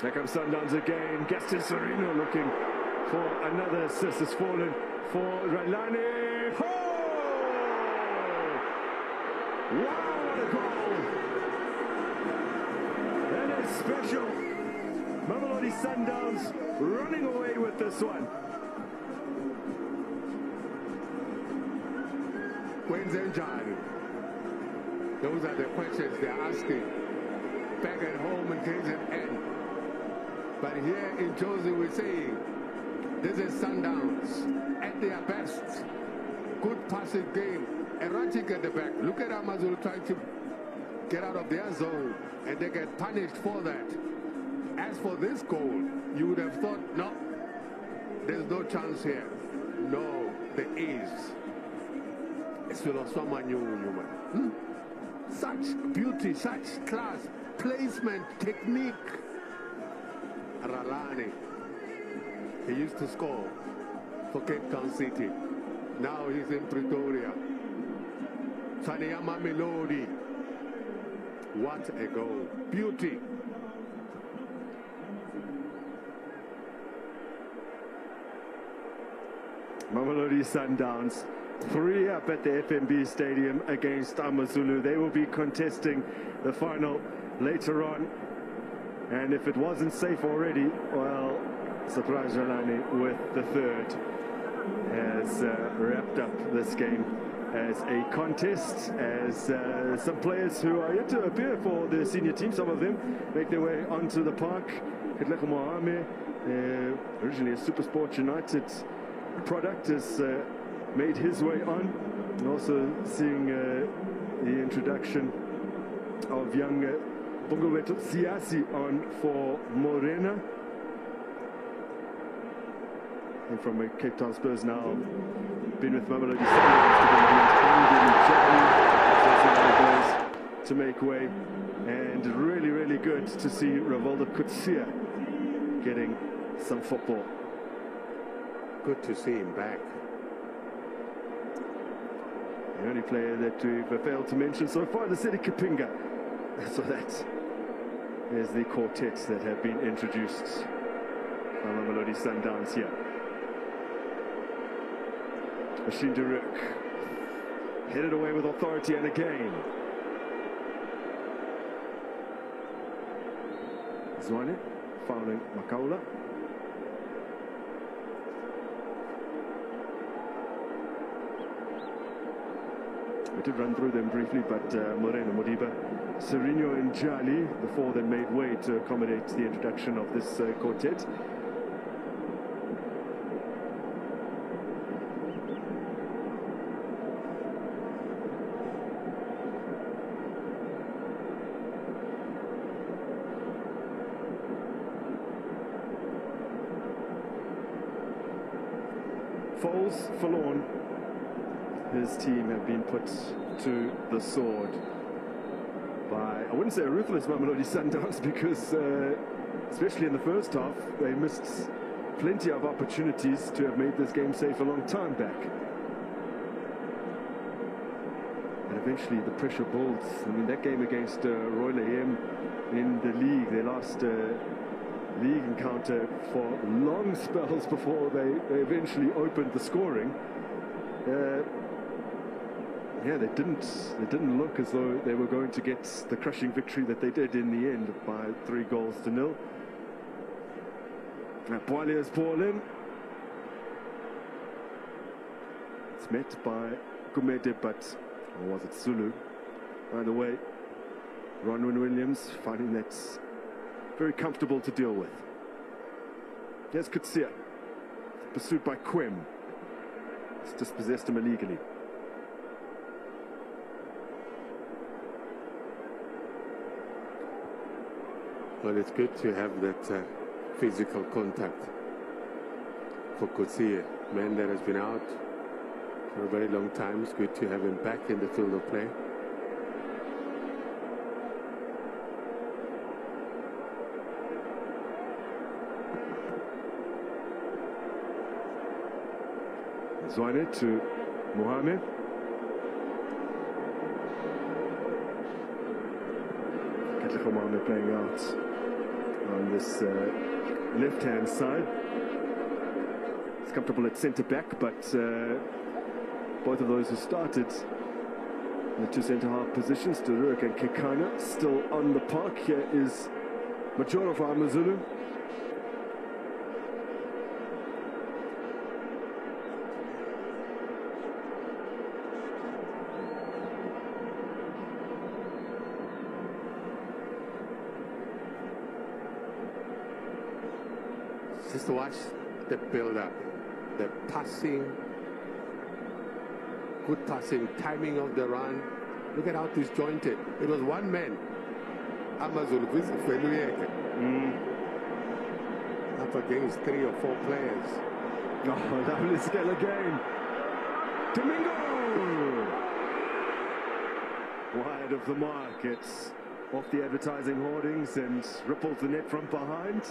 Here comes Sundowns again. Gaston Serino looking for another assist. Has fallen for Ralani. Oh! Wow, what a goal! That is special. Mamelodi Sundowns running away with this one. John, those are the questions they're asking back at home in KZN. But here in Josie we're saying this is Sundowns at their best. Good passing game, erratic at the back. Look at Amazulu trying to get out of their zone and they get punished for that. As for this goal, you would have thought, no, there's no chance here. No, there is. It's such beauty, such class, placement, technique. Ralani, he used to score for Cape Town City. Now he's in Pretoria. Sania Mamelodi. What a goal. Beauty. Mamelodi Sundowns 3 up at the FNB Stadium against Amazulu. They will be contesting the final later on. And if it wasn't safe already, well, Surprise Ralani with the third has wrapped up this game as a contest, as some players who are yet to appear for the senior team, some of them make their way onto the park. Mohamed, originally a SuperSport United product, has made his way on. And also seeing the introduction of young Bongoweto Siasi on for Morena. And from Cape Town Spurs now, been with Mamelodi Sundowns to make way. And really, really good to see Rivaldo Kutsia getting some football. Good to see him back. The only player that we've failed to mention so far, the City Kapinga. So that is the quartet that have been introduced by Mamelodi Sundowns here. Machine Deruk headed away with authority and again. Zwane fouling Makaula. We did run through them briefly, but Moreno, Modiba, Serino and Jali, the four that made way to accommodate the introduction of this quartet. Foles forlorn. His team have been put to the sword by, I wouldn't say a ruthless Mamelodi Sundowns, because especially in the first half they missed plenty of opportunities to have made this game safe a long time back. And eventually the pressure builds. I mean, that game against Roy Lehem in the league, their last league encounter, for long spells before they eventually opened the scoring. Yeah, they didn't look as though they were going to get the crushing victory that they did in the end by 3-0. Poilier's ball in. It's met by Gumede, but, or was it Zulu? Either way, Ronwin Williams finding that very comfortable to deal with. Here's Kutsia, pursued by Quim. He's dispossessed him illegally. Well, it's good to have that physical contact for Kutsia, man that has been out for a very long time. It's good to have him back in the field of play. Zwane to Mohamed. Mohamed playing out on this left-hand side. He's comfortable at centre-back, but both of those who started in the two centre-half positions, Duruk and Kekana, still on the park. Here is Majoro for Amazulu. Just watch the build-up, the passing, good passing, timing of the run. Look at how disjointed. It was one man, Amazulu, up against 3 or 4 players. Oh, lovely skill again. Domingo! Wide of the mark. It's off the advertising hoardings and ripples the net from behind.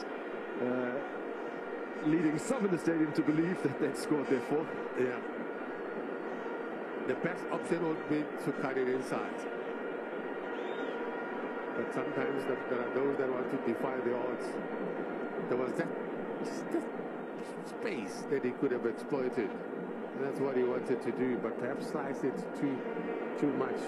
Leading some in the stadium to believe that they'd scored their 4th. Yeah. The best option would be to cut it inside. But sometimes there are those that want to defy the odds. There was that space that he could have exploited. And that's what he wanted to do, but perhaps slice it too much.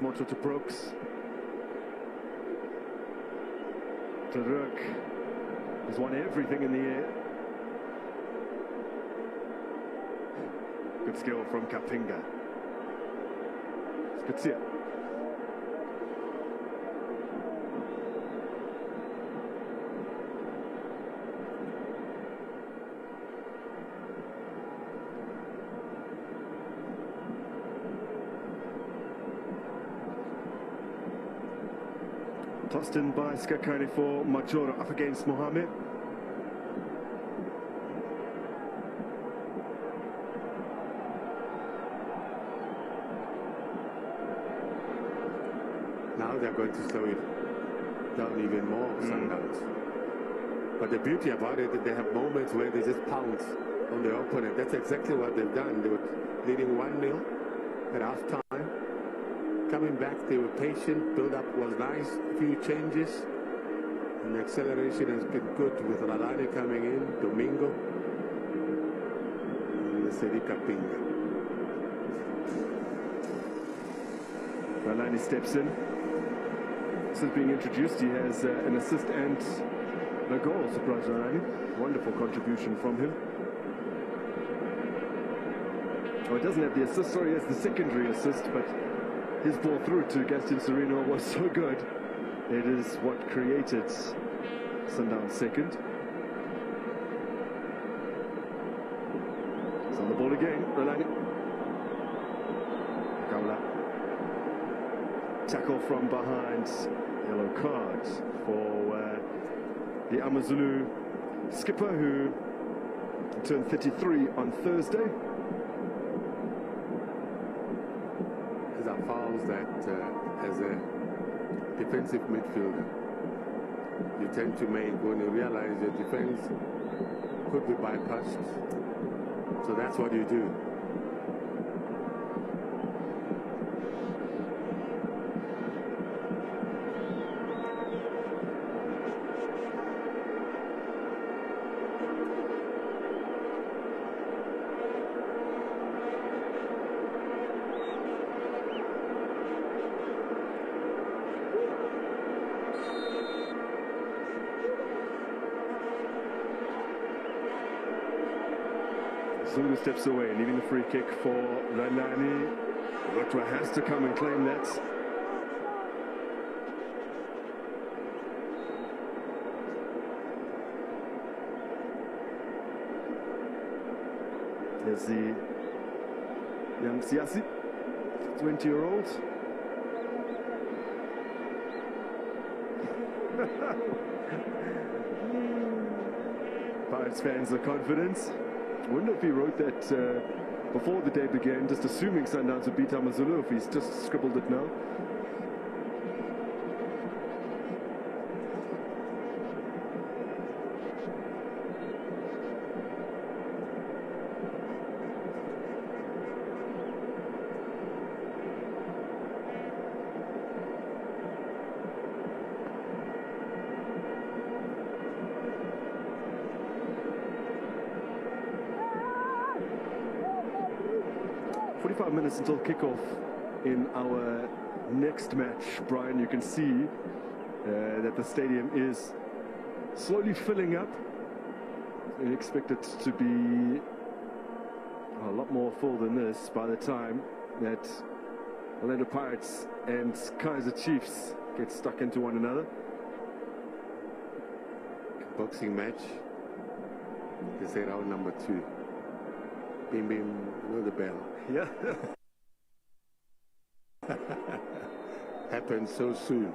Moto to Brooks. Duruk has won everything in the air. Good skill from Kapinga. Spezia. Tossed in by Skakani for Majoro, up against Mohamed. Now they're going to slow it down even more, Sundowns. But the beauty about it is they have moments where they just pounce on the opponent. That's exactly what they've done. They were leading 1-0 at half time. Coming back, they were patient. Build-up was nice. A few changes. And the acceleration has been good with Ralani coming in, Domingo, and the Sedi Kapinga. Ralani steps in. Since being introduced, he has an assist and a goal. Surprise Ralani. Wonderful contribution from him. Oh, he doesn't have the assist, sorry, he has the secondary assist, but his ball through to Gaston Sereno was so good. It is what created Sundowns' second. It's on the ball again, Rolani. Kaula. Tackle from behind. Yellow card for the Amazulu skipper, who turned 33 on Thursday. These are fouls that, as a defensive midfielder, you tend to make when you realize your defense could be bypassed. So that's what you do. Zungu steps away, leaving the free kick for Ranani. Rotwa has to come and claim that. There's the young Siasi, 20-year-old. Pirates fans are confident. I wonder if he wrote that before the day began, just assuming Sundowns would beat Amazulu, if he's just scribbled it now. Minutes until kickoff in our next match. Brian, you can see that the stadium is slowly filling up. We expect it to be a lot more full than this by the time that Orlando Pirates and Kaizer Chiefs get stuck into one another. Boxing match. They say round number 2. Bim bim, with the bell. Yeah. Happened so soon.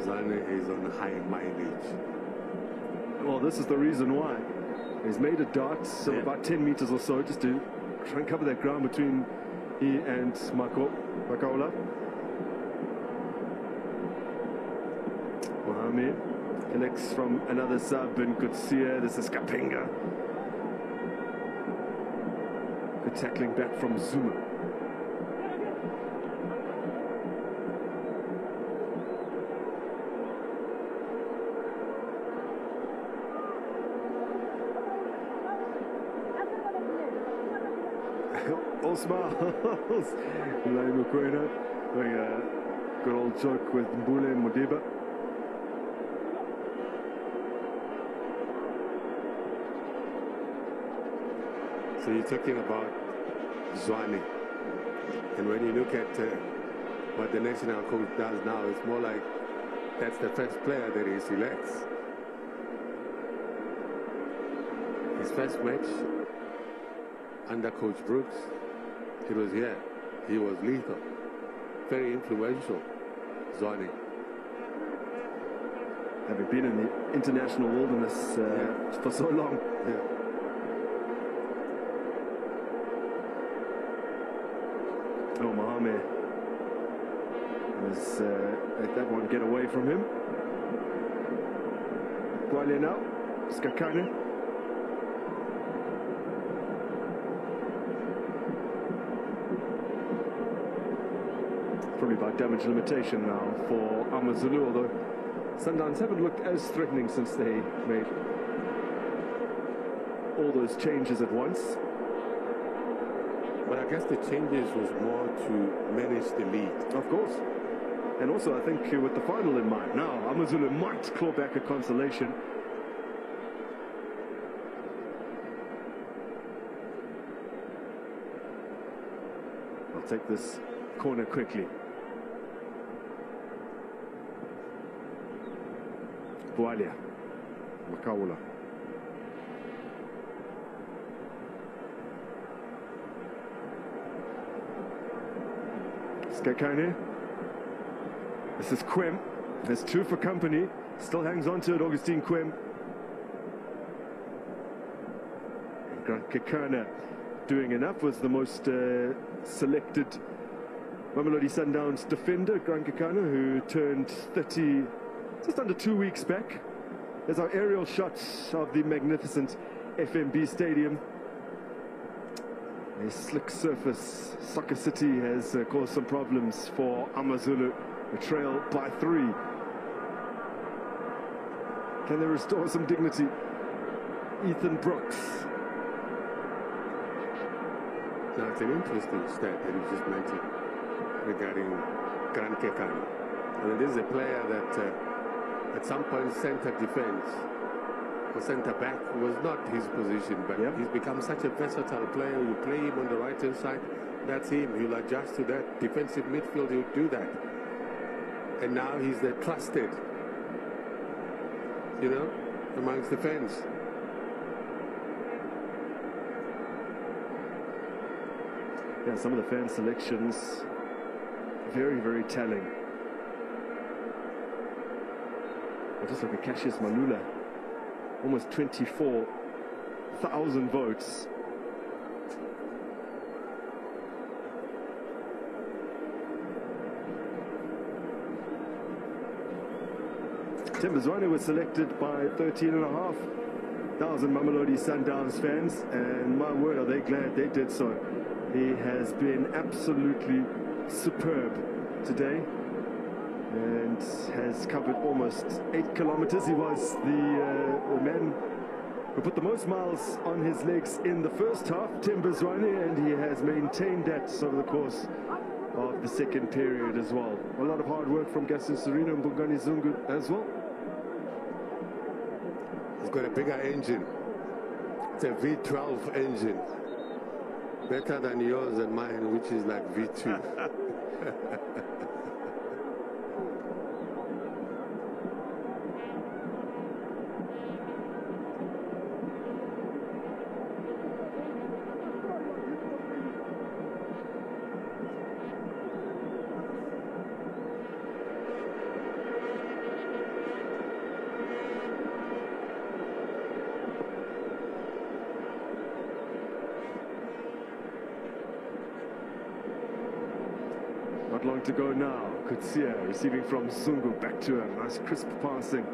Zane is on high mileage. Well, this is the reason why. He's made a dart, so about 10 meters or so, just to try and cover that ground between he and Makaula. Mohamed collects from another sub, and good see this is Kapenga. Good tackling back from Zuma. All smiles. Lai Mukwena doing a good old joke with Mbule and Modiba. So you're talking about Zwane, and when you look at what the national coach does now, it's more like that's the first player that he selects. His first match under Coach Brooks, it was here. He was lethal, very influential, Zwane. Having been in the international wilderness for so long. Yeah. Oh, Mohamed was let that one get away from him. Gwale now, Skakane. Probably by damage limitation now for Amazulu, although Sundowns haven't looked as threatening since they made all those changes at once. But I guess the changes was more to manage the lead. Of course. And also, I think with the final in mind, now Amazulu might claw back a consolation. I'll take this corner quickly. Bualia, Makaula. Skakane. This is Quem. There's 2 for company. Still hangs on to it, Augustine Quem. And Grant Kekana doing enough, was the most selected Mamelodi Sundowns defender, Grant Kekana, who turned 30 just under 2 weeks back. There's our aerial shots of the magnificent FNB Stadium. A slick surface. Soccer City has caused some problems for Amazulu. A trail by 3. Can they restore some dignity? Ethan Brooks. Now, it's an interesting stat that you just mentioned regarding Grant Kekana. I mean, this is a player that at some point center defense or center back was not his position, but he's become such a versatile player. You play him on the right hand side, that's him. He'll adjust to that defensive midfield, he'll do that. And now he's the trusted you know, amongst the fans. Yeah, some of the fan selections, very, very telling. Just like a Cassius Malula, almost 24,000 votes. Themba Zwane was selected by 13,500 Mamelodi Sundowns fans, and my word, are they glad they did so. He has been absolutely superb today and has covered almost 8 kilometers. He was the man who put the most miles on his legs in the first half, Themba Zwane, and he has maintained that over the course of the second period as well. A lot of hard work from Gaston Serena and Bongani Zungu as well. He's got a bigger engine. It's a V12 engine. Better than yours and mine, which is like V2. Not long to go now. Kutsia receiving from Zungu, back to a nice crisp passing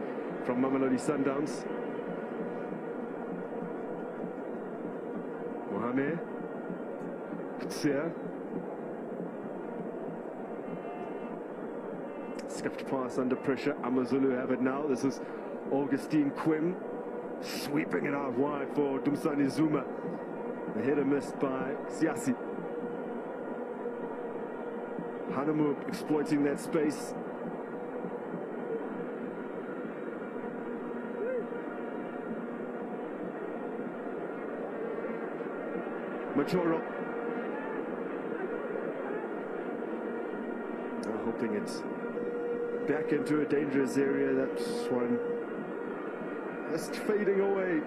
from Mamelodi Sundowns. Mohamed Kutsia. Scuffed pass under pressure. Amazulu have it now. This is Augustine Quim sweeping it out wide for Dumsani Zuma. The header missed by Siasi. Hanamu exploiting that space. Machoro. Hoping it's back into a dangerous area. That one just fading away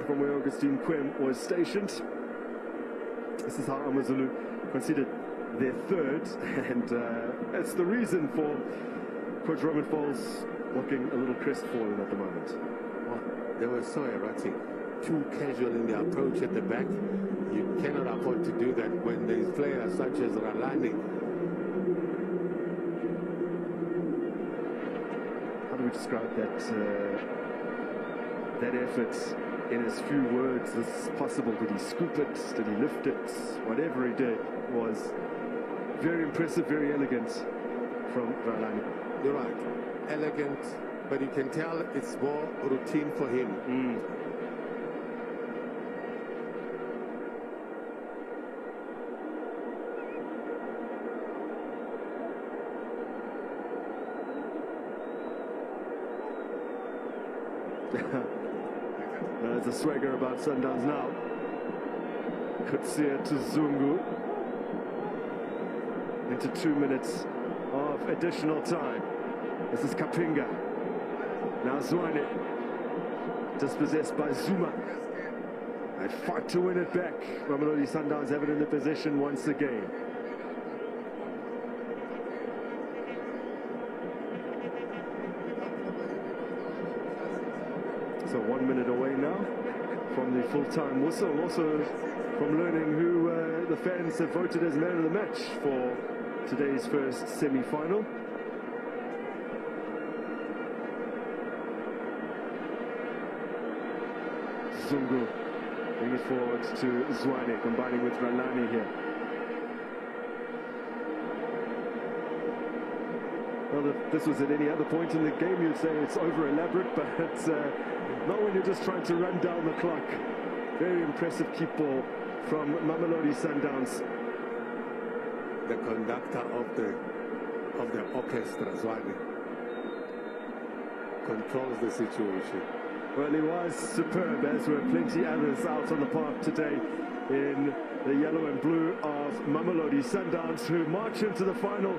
from where Augustine Quim was stationed. This is how Amazulu considered their third, and that's the reason for Coach Roman Falls looking a little crestfallen at the moment. Well, they were so erratic, too casual in their approach at the back. You cannot afford to do that when there's players such as Ralani. How do we describe that that effort in as few words as possible? Did he scoop it? Did he lift it? Whatever he did was very impressive, very elegant from Ralani. You're right, elegant, but you can tell it's more routine for him. There's a swagger about Sundowns now. Kutsia to Zungu. Into 2 minutes of additional time. This is Kapinga. Now Zwane, dispossessed by Zuma. They fight to win it back. Mamelodi Sundowns have it in the possession once again. So 1 minute away now from the full-time whistle. Also from learning who the fans have voted as man of the match for today's first semi-final. Zungu bring it forward to Zwane, combining with Ralani here. Well, if this was at any other point in the game, you'd say it's over-elaborate, but it's not when you're just trying to run down the clock. Very impressive keep ball from Mamelodi Sundowns. The conductor of the orchestra, Zwane, controls the situation. Well, he was superb, as were plenty others out on the park today in the yellow and blue of Mamelodi Sundowns, who march into the final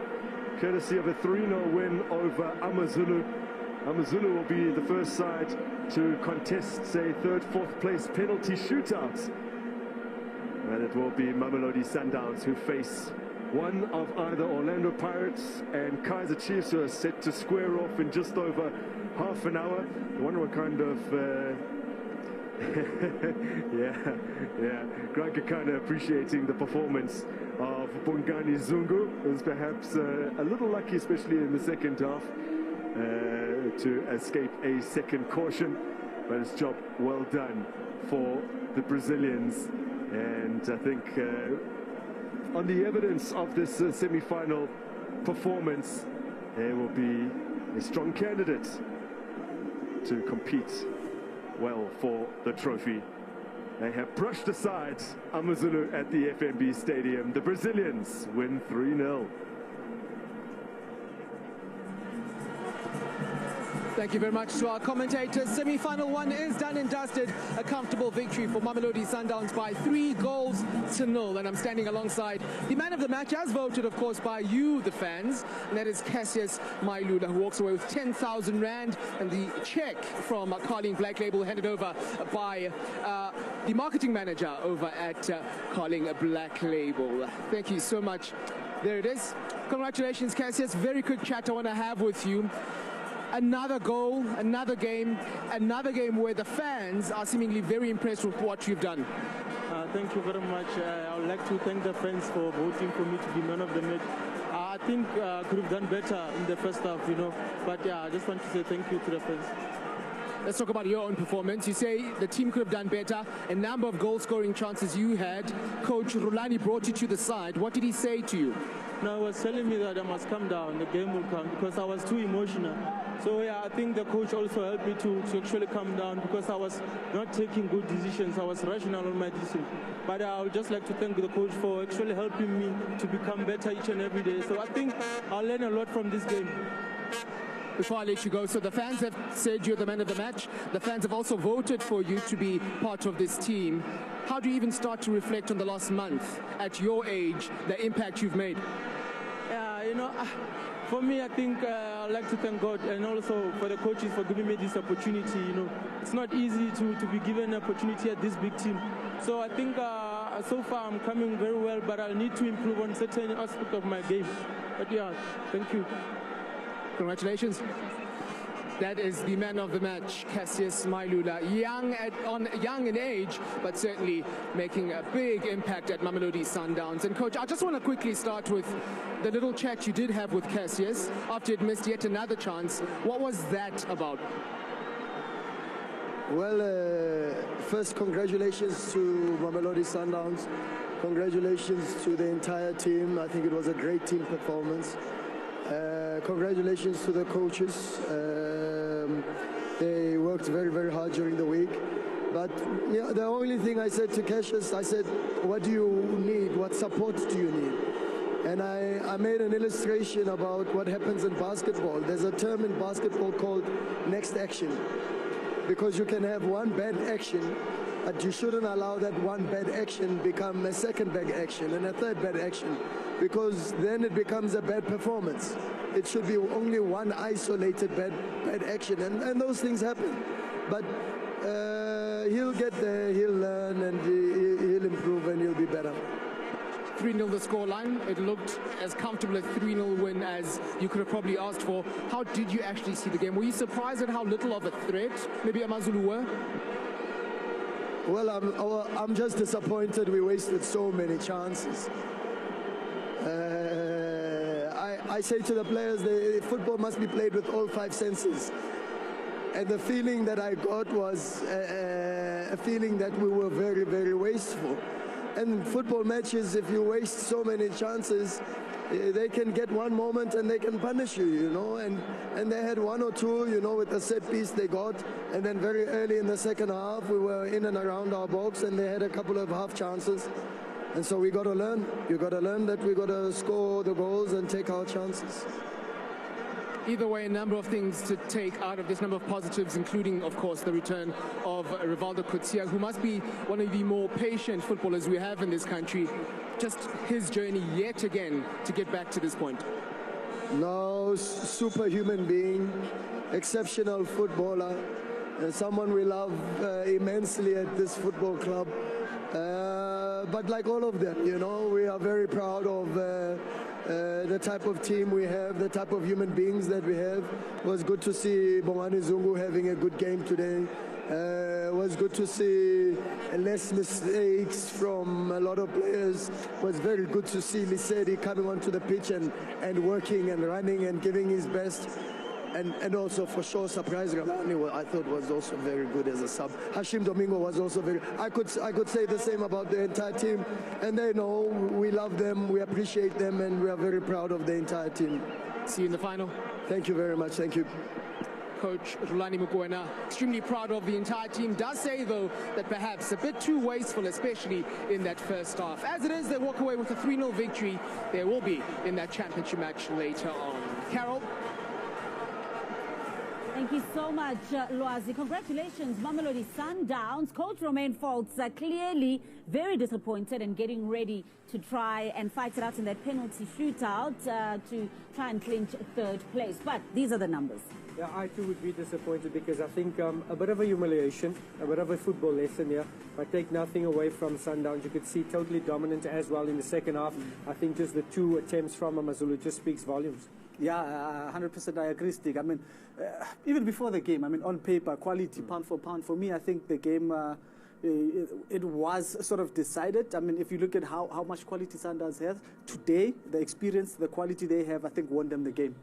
courtesy of a 3-0 win over Amazulu. Amazulu will be the first side to contest, say, third, fourth place penalty shootouts. And it will be Mamelodi Sundowns who face one of either Orlando Pirates and Kaizer Chiefs, who are set to square off in just over half an hour. I wonder what kind of yeah, Granka kind of appreciating the performance of Bongani Zungu. It was perhaps a little lucky, especially in the second half, to escape a second caution, but it's job well done for the Brazilians. And I think on the evidence of this semi-final performance, there will be a strong candidate to compete well for the trophy. They have brushed aside Amazulu at the FNB Stadium. The Brazilians win 3-0. Thank you very much to our commentators. Semi-final one is done and dusted. A comfortable victory for Mamelodi Sundowns by 3-0. And I'm standing alongside the man of the match, as voted, of course, by you, the fans. And that is Cassius Mailula, who walks away with 10,000 Rand. And the check from Carling Black Label handed over by the marketing manager over at Carling Black Label. Thank you so much. There it is. Congratulations, Cassius. Very quick chat I want to have with you. Another goal, another game where the fans are seemingly very impressed with what you've done. Thank you very much. I would like to thank the fans for voting for me to be man of the match. I think I could have done better in the first half, you know. But yeah, I just want to say thank you to the fans. Let's talk about your own performance. You say the team could have done better. A number of goal-scoring chances you had. Coach Rulani brought you to the side. What did he say to you? No, he was telling me that I must calm down. The game will come, because I was too emotional. So yeah, I think the coach also helped me to actually calm down, because I was not taking good decisions. I was rational on my decisions. But I would just like to thank the coach for actually helping me to become better each and every day. So I think I'll learn a lot from this game. Before I let you go, so the fans have said you're the man of the match. The fans have also voted for you to be part of this team. How do you even start to reflect on the last month, at your age, the impact you've made? Yeah, you know, for me, I think I'd like to thank God, and also for the coaches for giving me this opportunity. You know, it's not easy to be given an opportunity at this big team. So I think so far I'm coming very well, but I need to improve on certain aspects of my game. But yeah, thank you. Congratulations. That is the man of the match, Cassius Mailula. Young in age, but certainly making a big impact at Mamelodi Sundowns. And coach, I just want to quickly start with the little chat you did have with Cassius after you'd missed yet another chance. What was that about? Well, first, congratulations to Mamelodi Sundowns. Congratulations to the entire team. I think it was a great team performance. Congratulations to the coaches. They worked very, very hard during the week. But yeah, the only thing I said to Cassius, I said, what do you need? What support do you need? And I made an illustration about what happens in basketball. There's a term in basketball called next action. Because you can have one bad action, but you shouldn't allow that one bad action become a second bad action and a third bad action, because then it becomes a bad performance. It should be only one isolated bad action, and those things happen. But he'll get there, he'll learn, and he'll improve, and he'll be better. 3-0 the scoreline. It looked as comfortable a 3-0 win as you could have probably asked for. How did you actually see the game? Were you surprised at how little of a threat maybe Amazulu were? Well, I'm just disappointed we wasted so many chances. I say to the players, football must be played with all five senses. And the feeling that I got was a feeling that we were very, very wasteful. And in football matches, if you waste so many chances, they can get one moment and they can punish you, you know. And they had one or two, you know, with the set piece they got. And then very early in the second half, we were in and around our box, and they had a couple of half chances. And so we got to learn. You got to learn that we got to score the goals and take our chances. Either way, a number of things to take out of this, number of positives, including, of course, the return of Rivaldo Coetzee, who must be one of the more patient footballers we have in this country. Just his journey yet again to get back to this point. No, superhuman being, exceptional footballer, and someone we love immensely at this football club. But like all of them, you know, we are very proud of the type of team we have, the type of human beings that we have. It was good to see Bongani Zungu having a good game today. It was good to see less mistakes from a lot of players. It was very good to see Lisedi coming onto the pitch and working and running and giving his best. And also, for sure, surprise Ramani, I thought was also very good as a sub. Hashim Domingo was also very. I could say the same about the entire team, and they know we love them, we appreciate them, and we are very proud of the entire team. See you in the final. Thank you very much. Thank you. Coach Rulani Mukwena, extremely proud of the entire team. Does say, though, that perhaps a bit too wasteful, especially in that first half. As it is, they walk away with a 3-0 victory. They will be in that championship match later on. Carol? Thank you so much, Lwazi. Congratulations, Mamelodi Sundowns. Coach Romain Foltz clearly very disappointed and getting ready to try and fight it out in that penalty shootout to try and clinch third place. But these are the numbers. Yeah, I too would be disappointed because I think a bit of a humiliation, a bit of a football lesson here. I take nothing away from Sundowns. You could see totally dominant as well in the second half. I think just the 2 attempts from Amazulu just speaks volumes. Yeah, 100% I agree, Stig. I mean, even before the game, I mean, on paper, quality, pound for pound, for me, I think the game, it was sort of decided. I mean, if you look at how much quality Sundowns has, today, the experience, the quality they have, I think won them the game.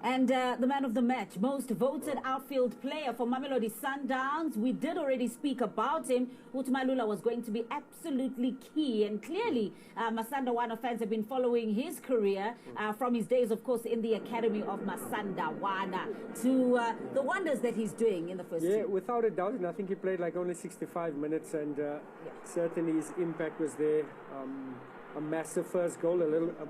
And the man of the match, most voted outfield player for Mamelodi Sundowns. We did already speak about him. Utumalula was going to be absolutely key. And clearly, Masanda Wana fans have been following his career from his days, of course, in the academy of Masanda Wana to the wonders that he's doing in the first team. Yeah, without a doubt. And I think he played like only 65 minutes. And certainly his impact was there. A massive first goal.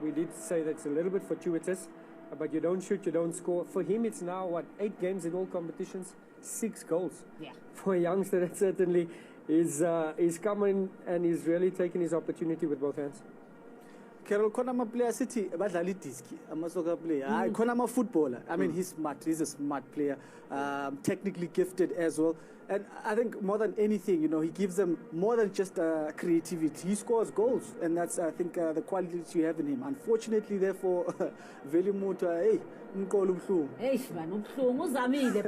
We did say that's a little bit fortuitous. But you don't shoot, you don't score. For him, it's now, 8 games in all competitions, 6 goals. Yeah. For a youngster, that certainly is coming and he's really taking his opportunity with both hands. Carol, Konama player City, badlali diski, amasoka player. Konama footballer. I mean, he's smart. He's a smart player, technically gifted as well. And I think more than anything, you know, he gives them more than just creativity. He scores goals, and that's, I think, the quality you have in him. Unfortunately, therefore, Velimuta, hey, man,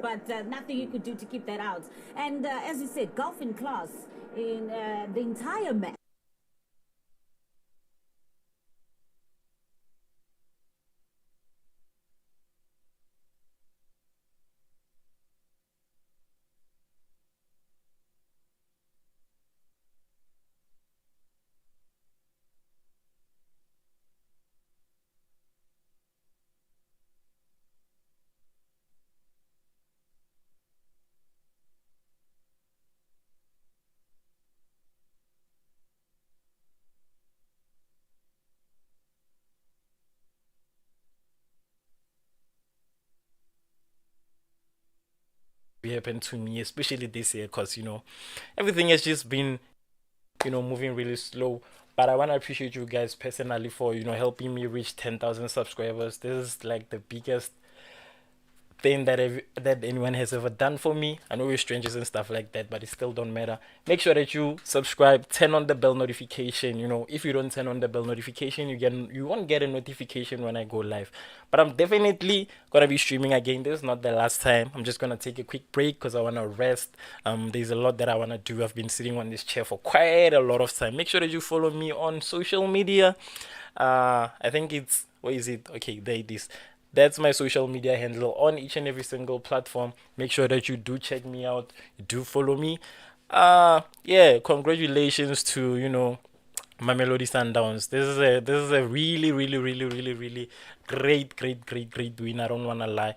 but nothing you could do to keep that out. And as you said, golf in class in the entire match. Happened to me, especially this year, because everything has just been moving really slow. But I want to appreciate you guys personally for helping me reach 10,000 subscribers. This is like the biggest thing that anyone has ever done for me. I know we're strangers and stuff like that, but it still don't matter. Make sure that you subscribe, turn on the bell notification. If you don't turn on the bell notification, you won't get a notification when I go live. But I'm definitely gonna be streaming again. This is not the last time. I'm just gonna take a quick break because I wanna rest. There's a lot that I wanna do. I've been sitting on this chair for quite a lot of time. Make sure that you follow me on social media. I think it's, where is it? Okay, there it is. That's my social media handle on each and every single platform. Make sure that you do check me out. You do follow me. Yeah, congratulations to, Mamelodi Sundowns. This is a really, really, really, really, really great win. I don't want to lie.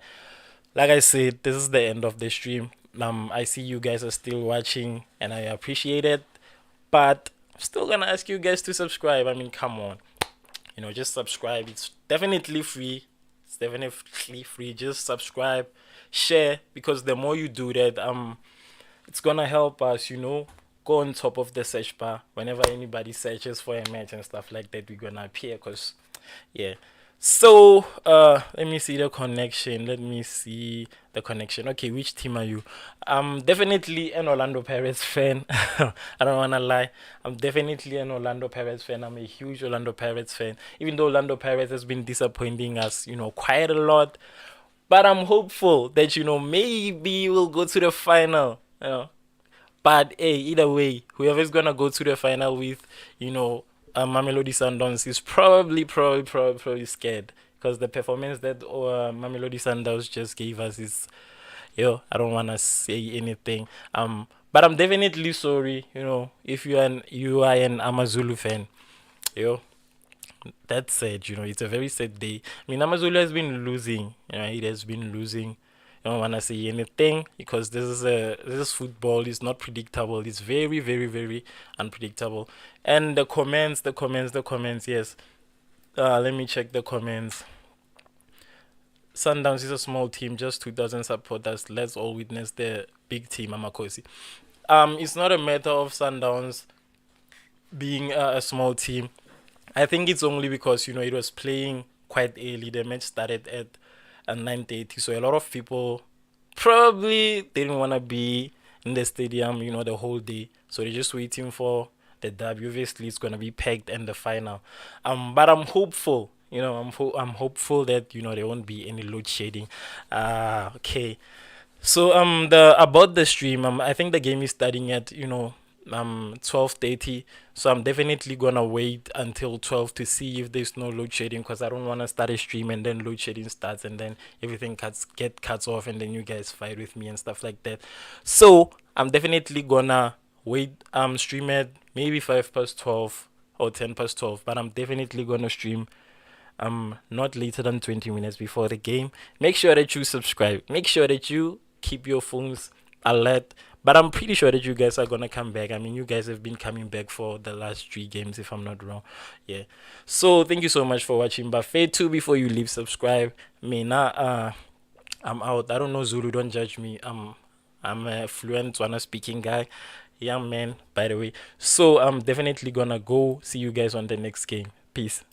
Like I said, this is the end of the stream. I see you guys are still watching and I appreciate it. But I'm still going to ask you guys to subscribe. I mean, come on. Just subscribe. It's definitely free. It's definitely free. Just subscribe, share, because the more you do that, it's gonna help us, go on top of the search bar. Whenever anybody searches for a match and stuff like that, we're gonna appear. Cause yeah, So, let me see the connection. Okay, which team are you? I'm definitely an Orlando Pirates fan. I don't wanna lie. I'm definitely an Orlando Pirates fan. I'm a huge Orlando Pirates fan. Even though Orlando Pirates has been disappointing us, quite a lot. But I'm hopeful that, maybe we'll go to the final. But hey, either way, whoever's gonna go to the final with, Mamelodi Sundowns is probably scared because the performance that Mamelodi Sundowns just gave us is, I don't wanna say anything. But I'm definitely sorry, if you are an Amazulu fan, yo. That's sad, it's a very sad day. I mean, Amazulu has been losing, it has been losing. I don't want to say anything because this is football. It's not predictable. It's very, very, very unpredictable. And the comments. Yes. Let me check the comments. Sundowns is a small team, just 2,000 supporters. Let's all witness the big team, Amakosi. It's not a matter of Sundowns being a small team. I think it's only because it was playing quite early. The match started at 9:30, so a lot of people probably didn't want to be in the stadium, the whole day. So they're just waiting for the derby. Obviously, it's gonna be packed in the final. But I'm hopeful. I'm hopeful that there won't be any load shedding. Okay. So the about the stream, I think the game is starting at 12:30. So I'm definitely gonna wait until 12 to see if there's no load shedding because I don't wanna start a stream and then load shedding starts and then everything get cuts off and then you guys fight with me and stuff like that. So I'm definitely gonna wait stream at maybe 5 past 12 or 10 past 12, but I'm definitely gonna stream not later than 20 minutes before the game. Make sure that you subscribe. Make sure that you keep your phones alert. But I'm pretty sure that you guys are gonna come back. I mean, you guys have been coming back for the last 3 games, if I'm not wrong. Yeah. So thank you so much for watching. But fair too, before you leave, subscribe. I'm out. I don't know Zulu. Don't judge me. I'm a fluent Tswana speaking guy, young man, by the way. So I'm definitely gonna go see you guys on the next game. Peace.